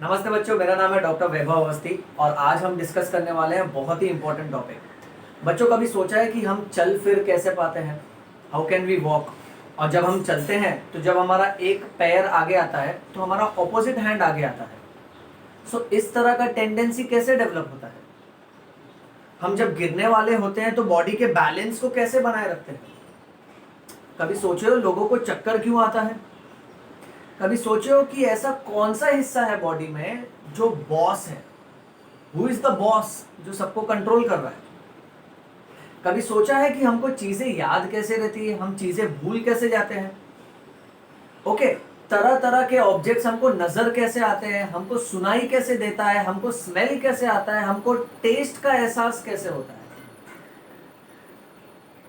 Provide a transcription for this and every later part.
नमस्ते बच्चों, मेरा नाम है डॉक्टर वैभव अवस्थी और आज हम डिस्कस करने वाले हैं बहुत ही इंपॉर्टेंट टॉपिक। बच्चों, कभी सोचा है कि हम चल फिर कैसे पाते हैं? How can we walk? और जब हम चलते हैं तो जब हमारा एक पैर आगे आता है तो हमारा ऑपोजिट हैंड आगे आता है। सो इस तरह का टेंडेंसी कैसे डेवलप होता है? हम जब गिरने वाले होते हैं तो बॉडी के बैलेंस को कैसे बनाए रखते हैं? कभी सोचे हो लोगों को चक्कर क्यों आता है? कभी सोचे हो कि ऐसा कौन सा हिस्सा है बॉडी में जो बॉस है? हु इज द बॉस जो सबको कंट्रोल कर रहा है? कभी सोचा है कि हमको चीजें याद कैसे रहती है, हम चीजें भूल कैसे जाते हैं? ओके, तरह तरह के ऑब्जेक्ट्स हमको नजर कैसे आते हैं, हमको सुनाई कैसे देता है, हमको स्मेल कैसे आता है, हमको टेस्ट का एहसास कैसे होता है?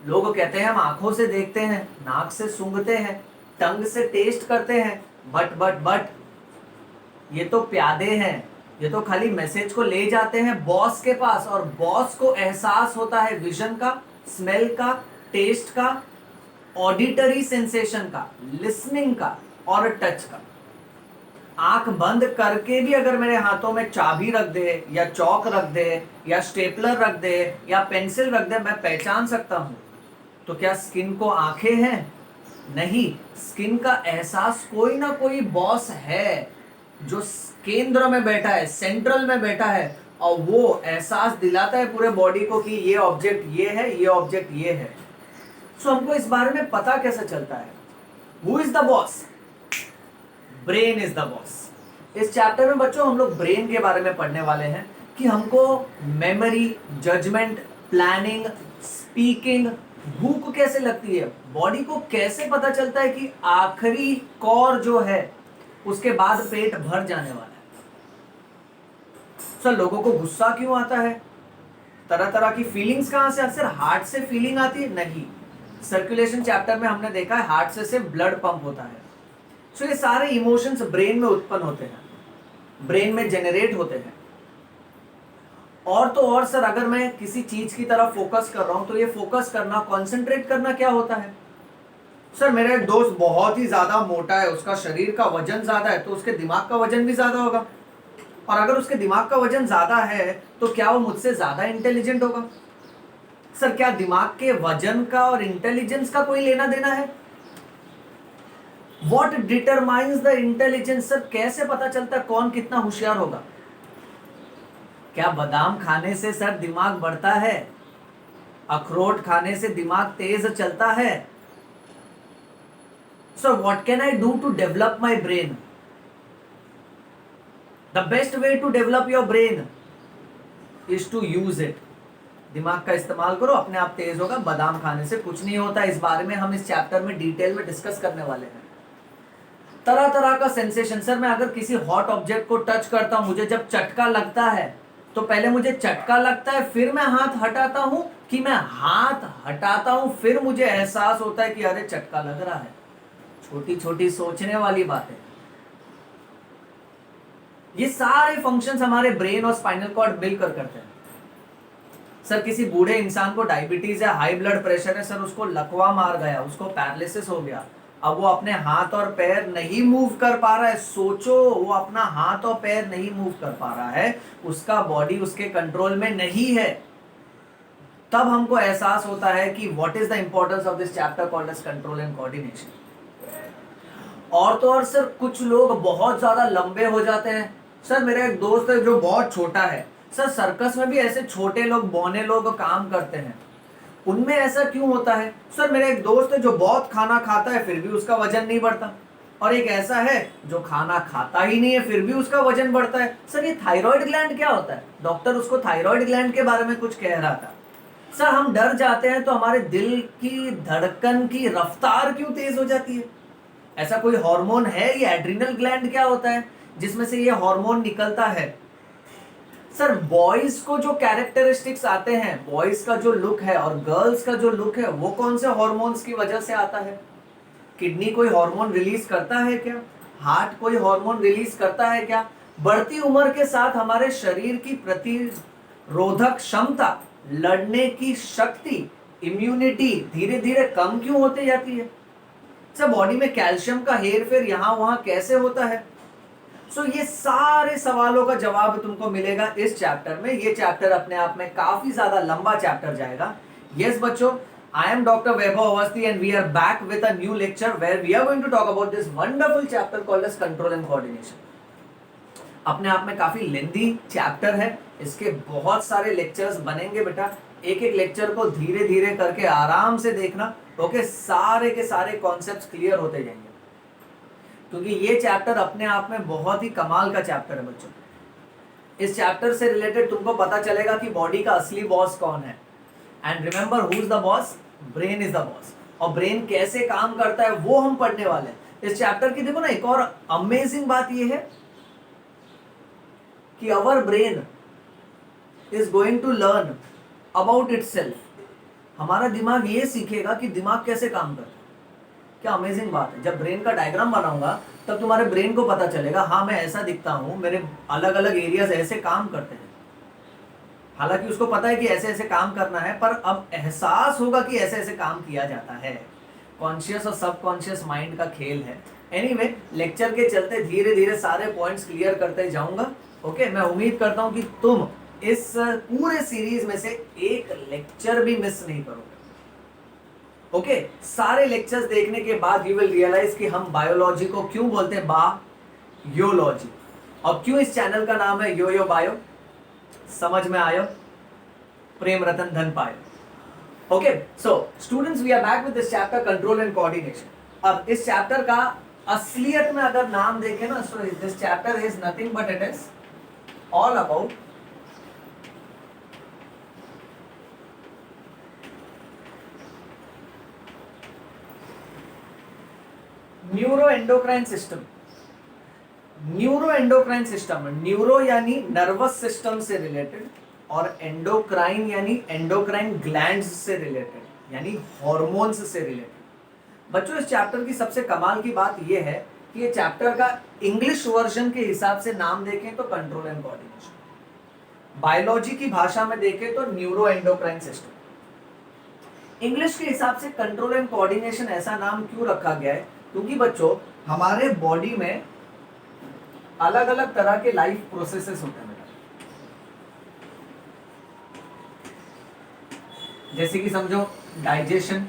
लोग कहते हैं हम आंखों से देखते हैं, नाक से सूंघते हैं, टंग से टेस्ट करते हैं, बट ये तो प्यादे हैं। ये तो खाली मैसेज को ले जाते हैं बॉस के पास और बॉस को एहसास होता है विजन का, स्मेल का, टेस्ट का, ऑडिटरी सेंसेशन का, लिसनिंग का और टच का। आंख बंद करके भी अगर मेरे हाथों में चाबी रख दे या चौक रख दे या स्टेपलर रख दे या पेंसिल रख दे, मैं पहचान सकता हूं। तो क्या स्किन को आंखें हैं? नहीं, स्किन का एहसास कोई ना कोई बॉस है जो केंद्र में बैठा है, सेंट्रल में बैठा है, और वो एहसास दिलाता है पूरे बॉडी को कि ये ऑब्जेक्ट ये है, ये ऑब्जेक्ट ये है। सो हमको इस बारे में पता कैसे चलता है? Who is the boss? Brain is the boss. इस चैप्टर में बच्चों हम लोग ब्रेन के बारे में पढ़ने वाले हैं कि हमको मेमोरी, जजमेंट, प्लानिंग, स्पीकिंग, भूख कैसे लगती है, बॉडी को कैसे पता चलता है कि आखिरी कौर जो है उसके बाद पेट भर जाने वाला है। सर, लोगों को गुस्सा क्यों आता है? तरह तरह की फीलिंग्स कहां से? अक्सर हार्ट से फीलिंग आती है? नहीं, सर्कुलेशन चैप्टर में हमने देखा है हार्ट से सिर्फ ब्लड पंप होता है। सो ये सारे इमोशंस ब्रेन में उत्पन्न होते हैं, ब्रेन में जनरेट होते हैं। और तो और सर, अगर मैं किसी चीज की तरफ फोकस कर रहा हूं तो ये फोकस करना, कॉन्सेंट्रेट करना क्या होता है? सर, मेरा एक दोस्त बहुत ही ज्यादा मोटा है, उसका शरीर का वजन ज्यादा है, तो उसके दिमाग का वजन भी ज्यादा होगा। और अगर उसके दिमाग का वजन ज्यादा है तो क्या वो मुझसे ज्यादा इंटेलिजेंट होगा? सर, क्या दिमाग के वजन का और इंटेलिजेंस का कोई लेना देना है? What determines the intelligence? Sir, कैसे पता चलता है कौन कितना होशियार होगा? क्या बादाम खाने से सर दिमाग बढ़ता है? अखरोट खाने से दिमाग तेज चलता है? So what can I do to develop my brain? The best way to develop your brain is to use it. दिमाग का इस्तेमाल करो, अपने आप तेज होगा। बादाम खाने से कुछ नहीं होता। इस बारे में हम इस चैप्टर में डिटेल में डिस्कस करने वाले हैं। तरह तरह का सेंसेशन। सर, मैं अगर किसी हॉट ऑब्जेक्ट को टच करता हूं, मुझे जब चटका लगता है तो पहले मुझे चटका लगता है, फिर मैं हाथ हटाता हूं, कि मैं हाथ हटाता हूं फिर मुझे एहसास होता है कि अरे चटका लग रहा है? छोटी छोटी सोचने वाली बातें। ये सारे फंक्शंस हमारे ब्रेन और स्पाइनल कॉर्ड मिलकर करते हैं। सर, किसी बूढ़े इंसान को डायबिटीज है, हाई ब्लड प्रेशर है, सर उसको लकवा मार गया, उसको पैरालिसिस हो गया, अब वो अपने हाथ और पैर नहीं मूव कर पा रहा है। सोचो, वो अपना हाथ और पैर नहीं मूव कर पा रहा है, उसका बॉडी उसके कंट्रोल में नहीं है। तब हमको एहसास होता है कि what is the importance of this chapter called as control and coordination. और तो और सर, कुछ लोग बहुत ज्यादा लंबे हो जाते हैं। सर, मेरा एक दोस्त है जो बहुत छोटा है। सर, सर्कस में भी ऐसे छोटे लोग, बौने लोग काम करते हैं, उनमें ऐसा क्यों होता है? सर, मेरा एक दोस्त है जो बहुत खाना खाता है फिर भी उसका वजन नहीं बढ़ता, और एक ऐसा है जो खाना खाता ही नहीं है फिर भी उसका वजन बढ़ता है। सर, ये थायराइड ग्लैंड क्या होता है? डॉक्टर उसको थायराइड ग्लैंड के बारे में कुछ कह रहा था। सर, हम डर जाते हैं तो हमारे दिल की धड़कन की रफ्तार क्यों तेज हो जाती है? ऐसा कोई हार्मोन है? ये एड्रिनल ग्लैंड क्या होता है जिसमें से ये हार्मोन निकलता है? सर, बॉयज को जो कैरेक्टरिस्टिक्स आते हैं, बॉयज का जो लुक है और गर्ल्स का जो लुक है, वो कौन से हार्मोन्स की वजह से आता है? किडनी कोई हार्मोन रिलीज करता है क्या? हार्ट कोई हार्मोन रिलीज करता है क्या? बढ़ती उम्र के साथ हमारे शरीर की प्रतिरोधक क्षमता, लड़ने की शक्ति, इम्यूनिटी धीरे धीरे कम क्यों होती जाती है? सर, बॉडी में कैल्शियम का हेर फेर यहां वहां कैसे होता है? सो ये सारे सवालों का जवाब तुमको मिलेगा इस चैप्टर में। ये चैप्टर अपने आप में काफी ज्यादा लंबा चैप्टर जाएगा। यस बच्चों, I am Dr. Vaibhav Awasthi and we are back with a new lecture where we are going to talk about this wonderful chapter called as control and coordination. अपने आप में काफी लेंथी चैप्टर है, इसके बहुत सारे lectures बनेंगे बेटा। एक एक लेक्चर को धीरे धीरे करके आराम से देखना, ओके। सारे के सारे कॉन्सेप्ट्स क्लियर होते जाएंगे, क्योंकि ये चैप्टर अपने आप में बहुत ही कमाल का चैप्टर है बच्चों। इस चैप्टर से रिलेटेड तुमको पता चलेगा कि बॉडी का असली बॉस कौन है। And remember, who is the boss? Brain is the boss. और ब्रेन कैसे काम करता है वो हम पढ़ने वाले हैं इस चैप्टर की। देखो ना, एक और अमेजिंग बात ये है कि our brain is going to learn about itself. हमारा दिमाग ये सीखेगा कि दिमाग कैसे काम करता है। क्या अमेजिंग बात है। जब ब्रेन का डायग्राम बनाऊंगा तब तुम्हारे ब्रेन को पता चलेगा, हाँ मैं ऐसा दिखता हूं, मेरे अलग अलग एरियाज ऐसे काम करते हैं। हालांकि उसको पता है कि ऐसे ऐसे काम करना है, पर अब एहसास होगा कि ऐसे ऐसे काम किया जाता है। कॉन्शियस और सबकॉन्शियस माइंड का खेल है। एनीवे, लेक्चर के चलते धीरे धीरे सारे पॉइंट्स क्लियर करते जाऊंगा, ओके। मैं उम्मीद करता हूं कि तुम इस पूरे सीरीज में से एक लेक्चर भी मिस नहीं करोगे, ओके। सारे लेक्चर्स देखने के बाद यू विल रियलाइज कि हम बायोलॉजी को क्यों बोलते हैं बायोलॉजी, और क्यों इस चैनल का नाम है यो यो बायो। समझ में आयो? प्रेम Ratan Dhan Payo. Okay, so students, we are back with this chapter control and coordination. अब इस चैप्टर का असलियत में अगर नाम देखें ना, so this chapter is nothing but it is all about neuroendocrine system. Neuroendocrine system, neuro यानी नर्वस सिस्टम से रिलेटेड, और एंडोक्राइन यानी एंडोक्राइन ग्लैंड्स से रिलेटेड, यानी हॉर्मोन्स से रिलेटेड। बच्चों, इस चैप्टर की सबसे कमाल की बात यह है कि ये चैप्टर का इंग्लिश वर्जन के हिसाब से नाम देखें तो कंट्रोल एंड कोऑर्डिनेशन, बायोलॉजी की भाषा में देखें तो न्यूरोएंडोक्राइन सिस्टम। इंग्लिश के हिसाब से कंट्रोल एंड कोऑर्डिनेशन ऐसा नाम क्यों रखा गया है? क्योंकि बच्चों, हमारे बॉडी में अलग अलग तरह के लाइफ प्रोसेसेस होते हैं बेटा। जैसे कि समझो digestion,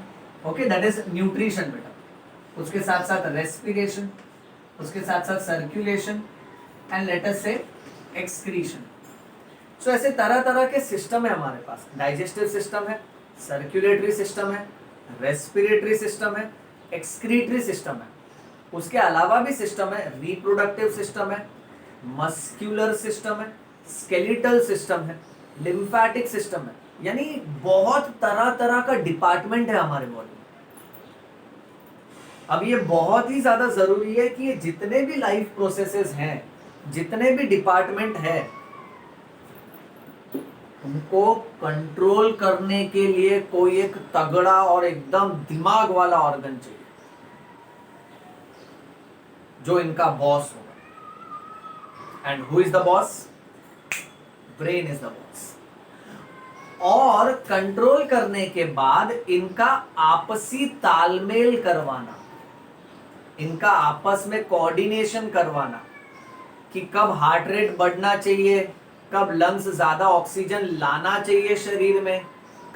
okay, that is nutrition बेटा। उसके साथ साथ रेस्पिरेशन, उसके साथ साथ सर्कुलेशन, एंड लेट अस से एक्सक्रीशन। सो ऐसे तरह तरह के सिस्टम है हमारे पास। डाइजेस्टिव सिस्टम है, सर्कुलेटरी सिस्टम है, रेस्पिरेटरी सिस्टम है, एक्सक्रीटरी सिस्टम है। उसके अलावा भी सिस्टम है, रिप्रोडक्टिव सिस्टम है, मस्क्यूलर सिस्टम है, स्केलेटल सिस्टम है, लिम्फेटिक सिस्टम है। यानी बहुत तरह तरह का डिपार्टमेंट है हमारे बॉडी में। अब ये बहुत ही ज्यादा जरूरी है कि ये जितने भी लाइफ प्रोसेसेस हैं, जितने भी डिपार्टमेंट है, उनको कंट्रोल करने के लिए कोई एक तगड़ा और एकदम दिमाग वाला ऑर्गन चाहिए जो इनका बॉस होगा। And who is the boss? Brain is the boss. और कंट्रोल करने के बाद इनका आपसी तालमेल करवाना, इनका आपस में कोऑर्डिनेशन करवाना कि कब हार्ट रेट बढ़ना चाहिए, कब लंग्स ज्यादा ऑक्सीजन लाना चाहिए शरीर में,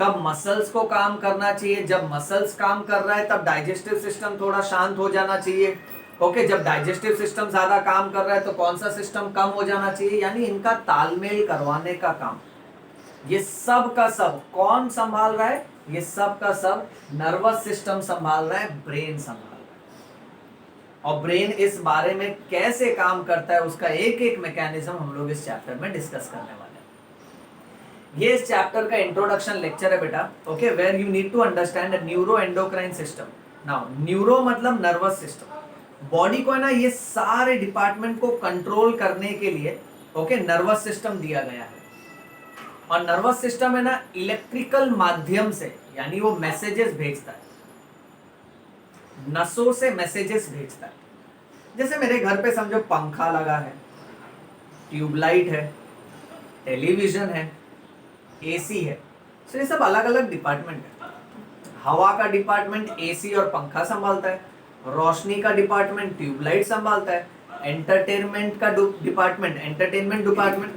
कब मसल्स को काम करना चाहिए, जब मसल्स काम कर रहा है तब डाइजेस्टिव सिस्टम थोड़ा शांत हो जाना चाहिए, ओके। जब डाइजेस्टिव सिस्टम ज्यादा काम कर रहा है तो कौन सा सिस्टम कम हो जाना चाहिए। यानी इनका तालमेल करवाने का काम ये सब का सब कौन संभाल रहा है? ये सब का सब नर्वस सिस्टम संभाल रहा है, ब्रेन संभाल रहा है। और ब्रेन इस बारे में कैसे काम करता है उसका एक एक मैकेनिज्म हम लोग इस चैप्टर में डिस्कस करने वाले हैं। ये इस चैप्टर का इंट्रोडक्शन लेक्चर है बेटा, okay, where you need to understand neuro endocrine system. Now neuro मतलब नर्वस सिस्टम। बॉडी को है ना, ये सारे डिपार्टमेंट को कंट्रोल करने के लिए, ओके, नर्वस सिस्टम दिया गया है। और नर्वस सिस्टम है ना, इलेक्ट्रिकल माध्यम से, यानी वो मैसेजेस भेजता है, नसों से मैसेजेस भेजता है। जैसे मेरे घर पे समझो पंखा लगा है, ट्यूबलाइट है, टेलीविजन है, एसी है। तो ये सब अलग अलग डिपार्टमेंट है। हवा का डिपार्टमेंट एसी और पंखा संभालता है, रोशनी का डिपार्टमेंट ट्यूबलाइट संभालता है, एंटरटेनमेंट का डिपार्टमेंट, एंटरटेनमेंट डिपार्टमेंट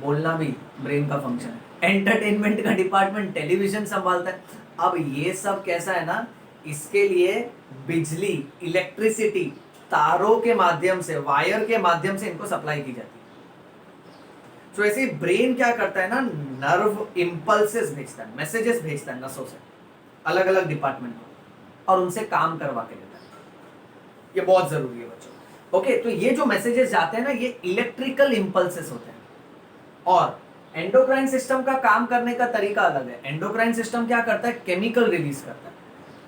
बोलना भी ब्रेन का फंक्शन है। एंटरटेनमेंट का डिपार्टमेंट टेलीविजन संभालता है। अब ये सब कैसा है ना, इसके लिए बिजली, इलेक्ट्रिसिटी तारों के माध्यम से, वायर के माध्यम से इनको सप्लाई की जाती है। तो ऐसे ब्रेन क्या करता है ना, नर्व इंपल्सेस भेजता है, मैसेजेस भेजता है नसों से अलग अलग डिपार्टमेंट को, और उनसे काम करवा के देता है। ये बहुत जरूरी है बच्चों। ओके, तो ये जो मैसेजेस जाते हैं ना, ये इलेक्ट्रिकल इंपल्सेस होते हैं। और एंडोक्राइन सिस्टम का काम करने का तरीका अलग है। एंडोक्राइन सिस्टम क्या करता है, केमिकल रिलीज करता है,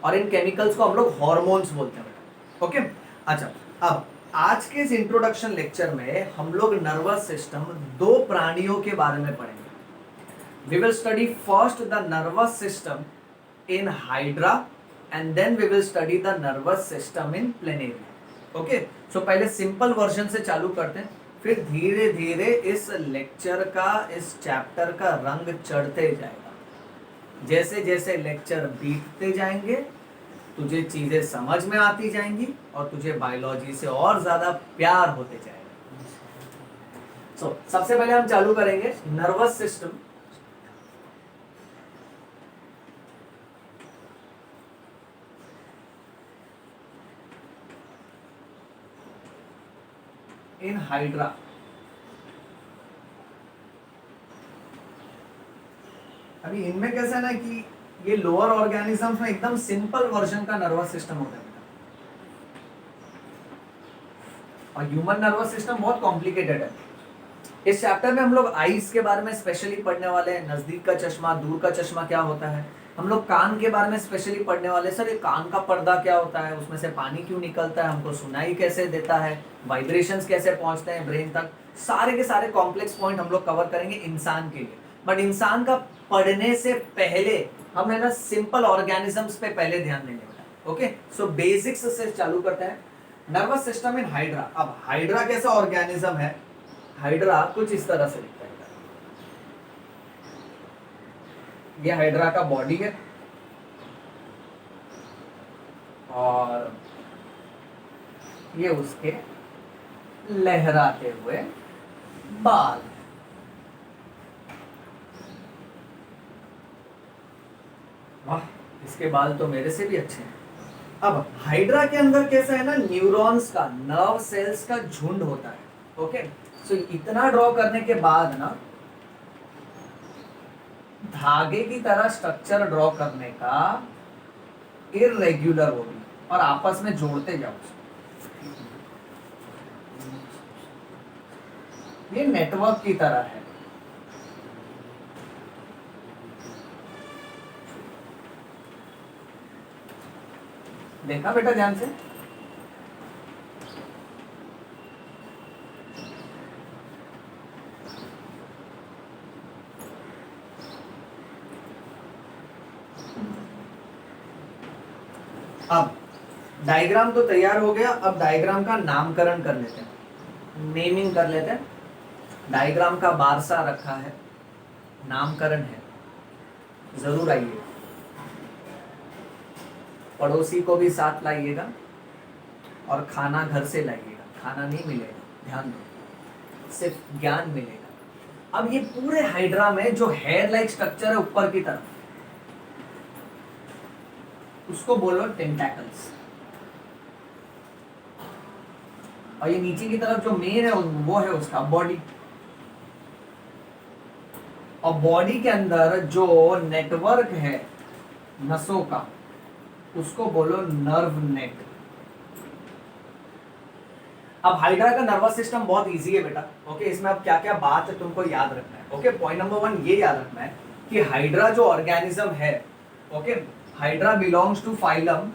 और इन केमिकल्स को हम लोग हॉर्मोन्स बोलते हैं। ओके, अच्छा, अब आज के इस इंट्रोडक्शन लेक्चर में हम लोग नर्वस सिस्टम दो प्राणियों के बारे में पढ़ेंगे। We will study first the nervous system in hydra and then we will study the nervous system in planaria. Okay, so पहले सिंपल वर्जन से चालू करते हैं, फिर धीरे धीरे इस लेक्चर का, इस चैप्टर का रंग चढ़ते जाएगा। जैसे जैसे लेक्चर बीतते जाएंगे तुझे चीजें समझ में आती जाएंगी और तुझे बायोलॉजी से और ज्यादा प्यार होते जाएगा। सो सबसे पहले हम चालू करेंगे नर्वस सिस्टम। इन हाइड्रा, अभी इनमें कैसा है ना कि ये लोअर ऑर्गेनिजम्स में एकदम सिंपल वर्जन का नर्वस सिस्टम होता है, और ह्यूमन नर्वस सिस्टम बहुत कॉम्प्लिकेटेड है। इस चैप्टर में हम लोग आईज के बारे में स्पेशली पढ़ने वाले हैं, नजदीक का चश्मा, दूर का चश्मा क्या होता है। हम लोग कान के बारे में स्पेशली पढ़ने वाले हैं, सर ये कान का पर्दा क्या होता है, उसमें से पानी क्यों निकलता है, हमको सुनाई कैसे देता है, वाइब्रेशंस कैसे पहुंचते हैं ब्रेन तक, सारे के सारे कॉम्प्लेक्स पॉइंट हम लोग कवर करेंगे इंसान के लिए। बट इंसान का पढ़ने से पहले हम है ना सिंपल ऑर्गेनिजम्स पे पहले ध्यान देंगे बेटा। ओके, सो बेसिक्स से चालू करते हैं। Nervous system in hydra. अब हाइड्रा कैसा ऑर्गेनिज्म है, हाइड्रा कुछ इस तरह से दिखता है। ये हाइड्रा का बॉडी है और ये उसके लहराते हुए बाल। वाह, इसके बाल तो मेरे से भी अच्छे हैं। अब हाइड्रा के अंदर कैसा है ना, न्यूरॉन्स का, नर्व सेल्स का झुंड होता है। ओके, सो इतना ड्रॉ करने के बाद ना धागे की तरह स्ट्रक्चर ड्रॉ करने का इररेगुलर होगी और आपस में जोड़ते जाओ। ये नेटवर्क की तरह है। देखा बेटा ध्यान से, अब डायग्राम तो तैयार हो गया। अब डायग्राम का नामकरण कर लेते हैं, नेमिंग कर लेते हैं। डायग्राम का बारसा रखा है, नामकरण है, जरूर आइए, पड़ोसी को भी साथ लाइएगा और खाना घर से लाइएगा। खाना नहीं मिलेगा, ध्यान दो, सिर्फ ज्ञान मिलेगा। अब ये पूरे हाइड्रा में जो हेयर लाइक स्ट्रक्चर है ऊपर की तरफ, उसको बोलो टेंटैकल्स, और ये नीचे की तरफ जो मेन है वो है उसका बॉडी। और बॉडी के अंदर जो नेटवर्क है नसों का, उसको बोलो नर्व नेट। अब हाइड्रा का नर्वस सिस्टम बहुत इजी है बेटा। ओके, इसमें अब क्या क्या बात है तुमको याद रखना है। ओके, पॉइंट नंबर 1 ये याद रखना है कि हाइड्रा जो ऑर्गेनिज्म है, okay, hydra belongs to phylum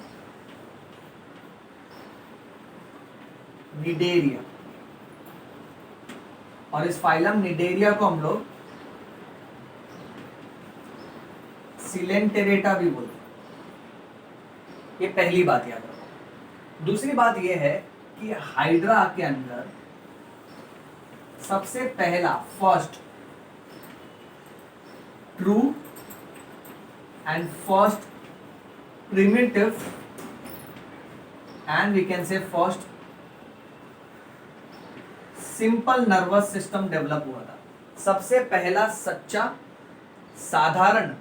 cnidaria, और इस फाइलम निडेरिया को हम लोग सिलेंटेरेटा भी बोलते हैं। ये पहली बात याद रखो। दूसरी बात ये है कि हाइड्रा के अंदर सबसे पहला, first true and first primitive and we can say first simple nervous system develop हुआ था। सबसे पहला सच्चा, साधारण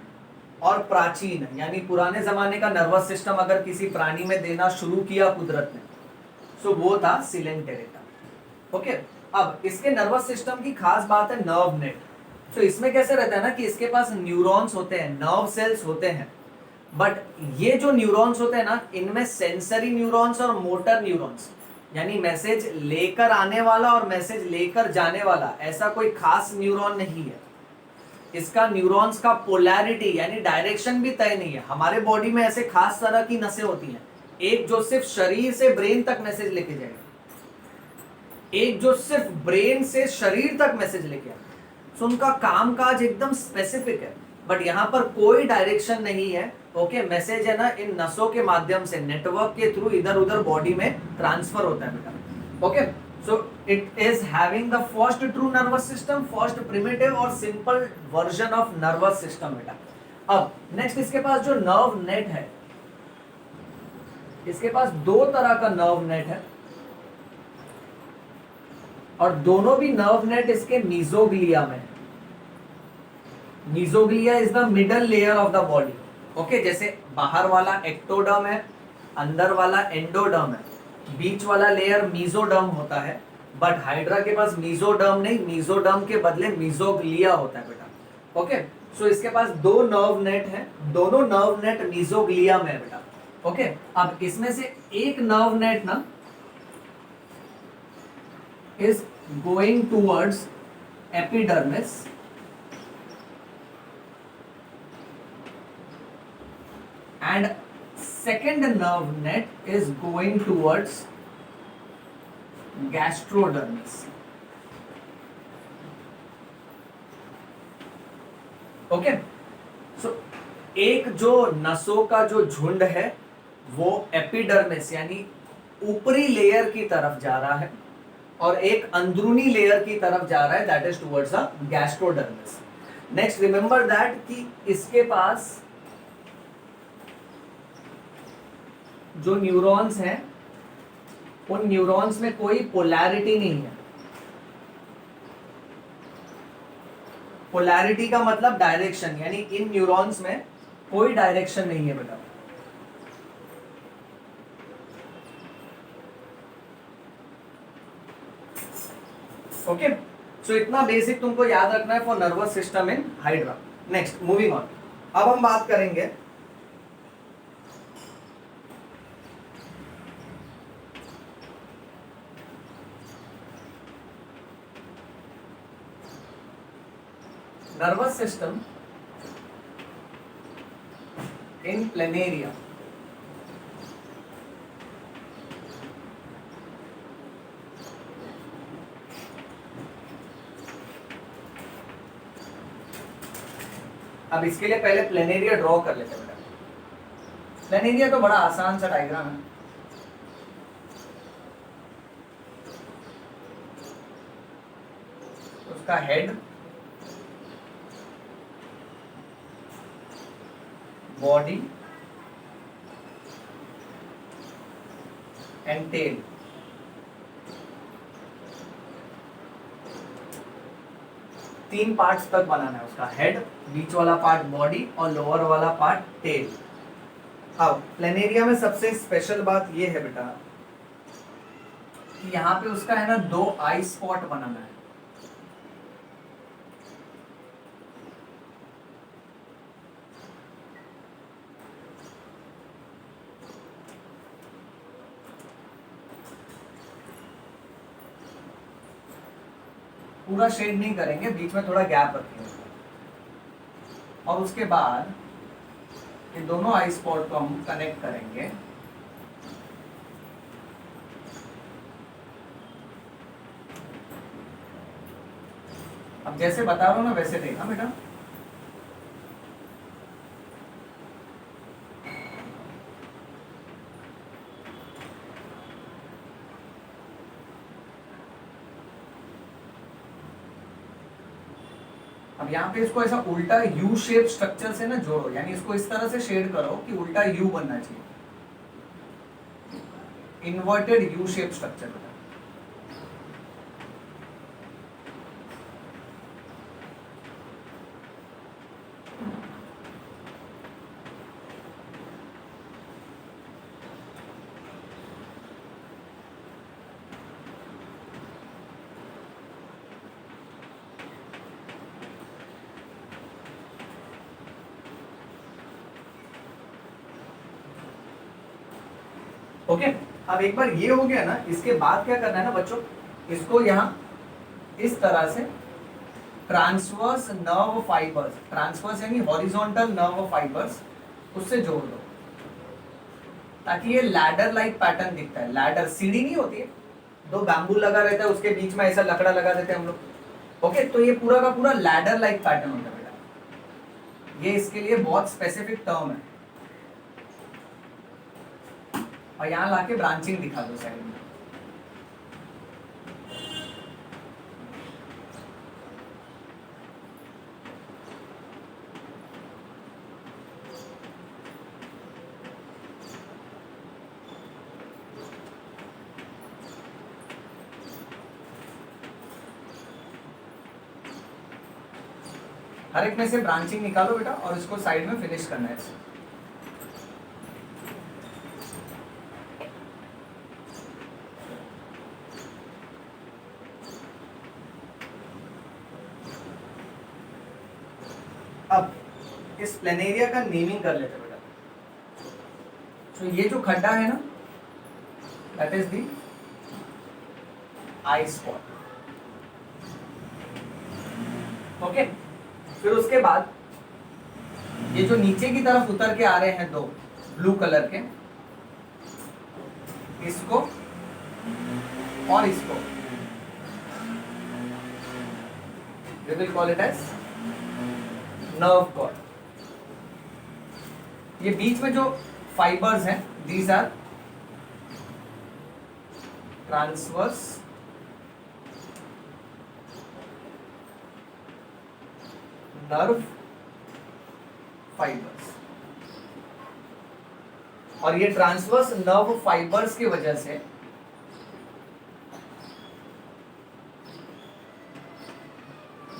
और प्राचीन, यानी पुराने जमाने का नर्वस सिस्टम अगर किसी प्राणी में देना शुरू किया कुदरत ने, सो वो था सिलेंटेरेटा। ओके, अब इसके नर्वस सिस्टम की खास बात है नर्व नेट। सो इसमें कैसे रहता है ना कि इसके पास न्यूरॉन्स होते हैं, नर्व सेल्स होते हैं, बट ये जो न्यूरॉन्स होते हैं ना, इनमें सेंसरी न्यूरॉन्स और मोटर न्यूरॉन्स, यानी मैसेज लेकर आने वाला और मैसेज लेकर जाने वाला, ऐसा कोई खास न्यूरॉन नहीं है। इसका न्यूरॉन्स का पोलैरिटी यानी डायरेक्शन भी तय नहीं है। हमारे बॉडी में ऐसे खास तरह की नसें होती हैं, एक जो सिर्फ शरीर से ब्रेन तक मैसेज लेके जाएगा, एक जो सिर्फ ब्रेन से शरीर तक मैसेज लेके आएगा। सो उनका कामकाज एकदम स्पेसिफिक है, बट यहाँ पर कोई डायरेक्शन नहीं है। ओके, मैसेज है ना इन नसों के माध्यम से, नेटवर्क के थ्रू इधर उधर बॉडी में ट्रांसफर होता है बेटा। Okay, so it is having the first true nervous system, first primitive और simple version of nervous system बेटा। अब नेक्स्ट इसके पास जो नर्व नेट है, इसके पास दो तरह का नर्व नेट है, और दोनों भी नर्व नेट इसके मीजोग्लिया में है। Mesoglea is the middle layer of the body. Okay, जैसे बाहर वाला एक्टोडर्म है, अंदर वाला एंडोडर्म है, बीच वाला लेयर मीजोडर्म होता है, बट हाइड्रा के पास मीजोडर्म नहीं, मीजोडर्म के बदले मीजोग्लिया होता है बेटा। ओके, सो इसके पास दो नर्व नेट है, दोनों नर्व नेट मीजोग्लिया में है बेटा। ओके, अब इसमें से एक नर्व नेट ना is going towards epidermis and second nerve net is going towards gastrodermis. Okay, so एक जो नसों का जो झुंड है वो एपिडर्मिस यानी ऊपरी लेयर की तरफ जा रहा है, और एक अंदरूनी लेयर की तरफ जा रहा है, that is towards the gastrodermis. Next remember that कि इसके पास जो न्यूरॉन्स हैं, उन न्यूरॉन्स में कोई पोलैरिटी नहीं है। पोलैरिटी का मतलब डायरेक्शन, यानी इन न्यूरॉन्स में कोई डायरेक्शन नहीं है बेटा। ओके, सो इतना बेसिक तुमको याद रखना है for nervous system in hydra. Next moving on, अब हम बात करेंगे नर्वस सिस्टम इन प्लेनेरिया। अब इसके लिए पहले प्लेनेरिया ड्रॉ कर लेते हैं बेटा। प्लेनेरिया तो बड़ा आसान सा डायग्राम है। उसका हेड, बॉडी एंड टेल। तीन पार्ट्स तक बनाना है उसका, हेड, बीच वाला पार्ट बॉडी और लोअर वाला पार्ट टेल। अब प्लेनेरिया में सबसे स्पेशल बात ये है बेटा कि यहाँ पे उसका है ना दो आई स्पॉट बनाना है। पूरा शेड नहीं करेंगे, बीच में थोड़ा गैप रखेंगे, और उसके बाद ये दोनों आई स्पॉट को हम कनेक्ट करेंगे। अब जैसे बता रहा हूं ना वैसे देखना बेटा। अब यहाँ पे इसको ऐसा उल्टा यू शेप स्ट्रक्चर से ना जोड़ो, यानी इसको इस तरह से शेड करो कि उल्टा यू बनना चाहिए, inverted U shape structure. Okay, अब एक बार ये हो गया ना, इसके बाद क्या करना है ना बच्चों, इसको यहाँ इस तरह से ट्रांसवर्स नर्व फाइबर्स, ट्रांसवर्स यानी हॉरिजॉन्टल नर्व फाइबर्स, उससे जोड़ दो ताकि ये लैडर लाइक पैटर्न दिखता है। लैडर सीढ़ी नहीं होती है, दो बैम्बू लगा रहता है, उसके बीच में ऐसा लकड़ा लगा देते हैं हम लोग। ओके, तो ये पूरा का पूरा लैडर लाइक पैटर्न होता है बेटा। ये इसके लिए बहुत स्पेसिफिक टर्म है। और यहाँ लाके ब्रांचिंग दिखा दो साइड में। हर एक में से ब्रांचिंग निकालो बेटा और इसको साइड में फिनिश करना है। अब इस प्लेनेरिया का नेमिंग कर लेते हैं बेटा। तो ये जो खड्डा है ना, that is the I spot. Okay, फिर उसके बाद ये जो नीचे की तरफ उतर के आ रहे हैं दो ब्लू कलर के, इसको और इसको we will call it as nerve cord। ये बीच में जो फाइबर्स हैं, these are transverse nerve fibers। और ये ट्रांसवर्स नर्व फाइबर्स की वजह से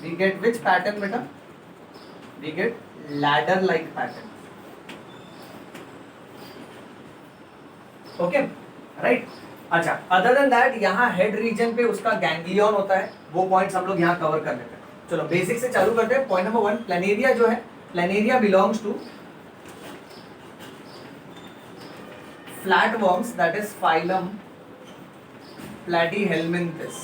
we get which pattern बेटा? We get ladder like pattern। Okay, right. अच्छा, अदर देन दैट यहाँ हेड रीजन पे उसका गैंग्लियन होता है, वो पॉइंट्स हम लोग यहाँ कवर कर लेते हैं। चलो बेसिक से चालू करते हैं। पॉइंट नंबर 1, प्लेनेरिया जो है, planaria belongs to flatworms, that is phylum Platyhelminthes।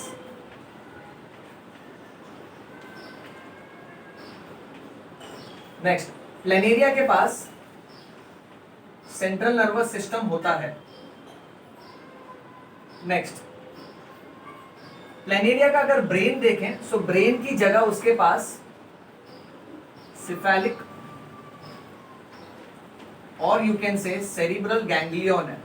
Next, planaria के पास सेंट्रल नर्वस सिस्टम होता है। नेक्स्ट, प्लेनेरिया का अगर ब्रेन देखें, सो ब्रेन की जगह उसके पास सिफेलिक और you can say cerebral ganglion है।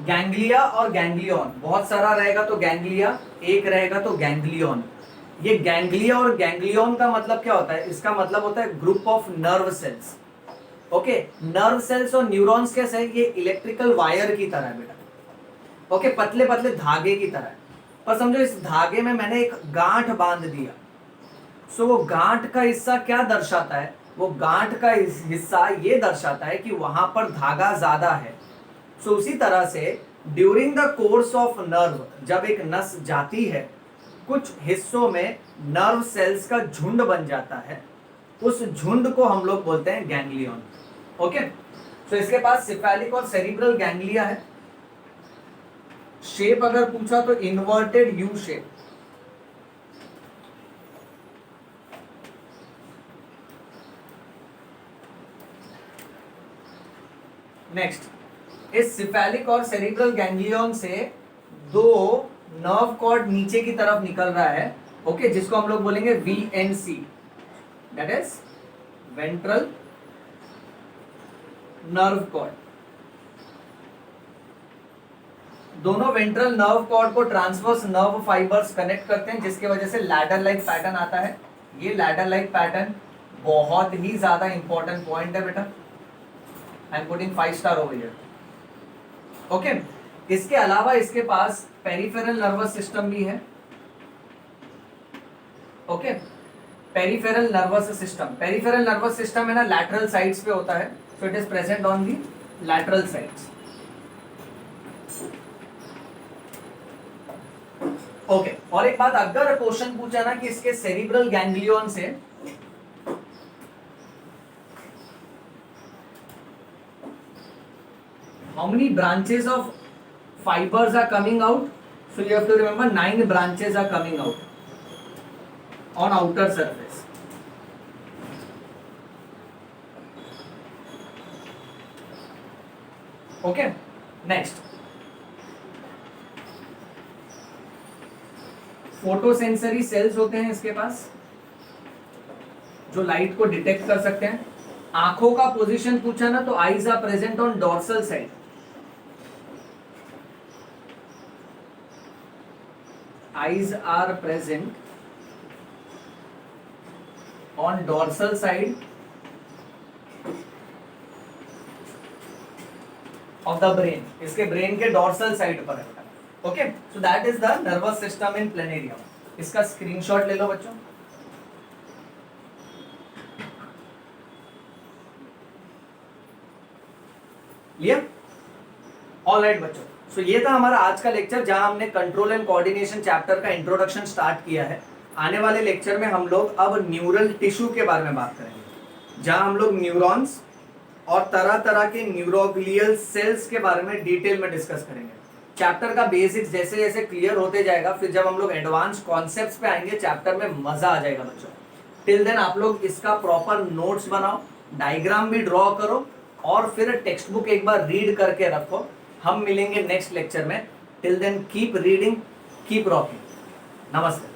गैंग्लिया और गैंग्लियन बहुत सारा रहेगा तो गैंग्लिया, एक रहेगा तो गैंग्लियन। ये गैंग्लिया और गैंग्लियन का मतलब क्या होता है? इसका मतलब होता है group of nerve cells. Okay, nerve cells और न्यूरॉन्स कैसे है? ये इलेक्ट्रिकल वायर की तरह है बेटा। ओके, पतले पतले धागे की तरह है। पर समझो इस धागे में मैंने एक गांठ बांध दिया, सो वो गांठ का हिस्सा क्या दर्शाता है? वो गांठ का हिस्सा ये दर्शाता है कि वहां पर धागा ज्यादा है। सो उसी तरह से during the course of nerve, जब एक नस जाती है, कुछ हिस्सों में नर्व सेल्स का झुंड बन जाता है, उस झुंड को हम लोग बोलते हैं गैंग्लियन। ओके, सो इसके पास सिफेलिक और सेरिब्रल गैंग्लिया है। शेप अगर पूछा तो इन्वर्टेड यू शेप। नेक्स्ट, इस सिफेलिक और सेरिब्रल गैंग्लियन से दो नर्व कॉर्ड नीचे की तरफ निकल रहा है। ओके, जिसको हम लोग बोलेंगे VNC, that is ventral nerve cord. दोनों वेंट्रल नर्व कॉर्ड को ट्रांसवर्स नर्व फाइबर्स कनेक्ट करते हैं, जिसकी वजह से लैडर लाइक पैटर्न आता है। ये लैडर लाइक पैटर्न बहुत ही ज्यादा इंपॉर्टेंट पॉइंट है बेटा। I am putting 5 star over here. Okay, इसके अलावा इसके पास पेरिफेरल नर्वस सिस्टम भी है। Okay, peripheral nervous system, peripheral nervous system है ना, लैटरल साइड्स पे होता है। सो it is present on the lateral sides. Okay, और एक बात, अगर क्वेश्चन पूछा ना कि इसके सेरिब्रल गैंग्लियन से how many branches of fibers are coming out? So you have to remember 9 branches are coming out on outer surface. Okay, next, photosensory cells होते हैं इसके पास जो लाइट को डिटेक्ट कर सकते हैं. आंखों का पोजीशन पूछा ना तो eyes are present on dorsal side. Eyes are present on dorsal side of the brain. इसके ब्रेन के डोर्सल साइड पर है. Okay, so that is the nervous system in planarium. इसका स्क्रीनशॉट ले लो बच्चों. लिया? ऑलराइट बच्चों, सो ये था हमारा आज का लेक्चर जहां हमने कंट्रोल एंड कोऑर्डिनेशन चैप्टर का इंट्रोडक्शन स्टार्ट किया है. आने वाले लेक्चर में हम लोग अब न्यूरल टिश्यू के बारे में बात करेंगे, जहां हम लोग न्यूरॉन्स और तरह तरह के न्यूरोग्लियल सेल्स के बारे में डिटेल में डिस्कस करेंगे. चैप्टर का बेसिक्स जैसे जैसे क्लियर होते जाएगा, फिर जब हम लोग एडवांस कॉन्सेप्ट्स पे आएंगे चैप्टर में मजा आ जाएगा बच्चों. टिल देन आप लोग इसका प्रॉपर नोट्स बनाओ, डायग्राम भी ड्रॉ करो और फिर टेक्स्ट बुक एक बार रीड करके रखो. हम मिलेंगे नेक्स्ट लेक्चर में. Till then keep reading, keep rocking. नमस्ते.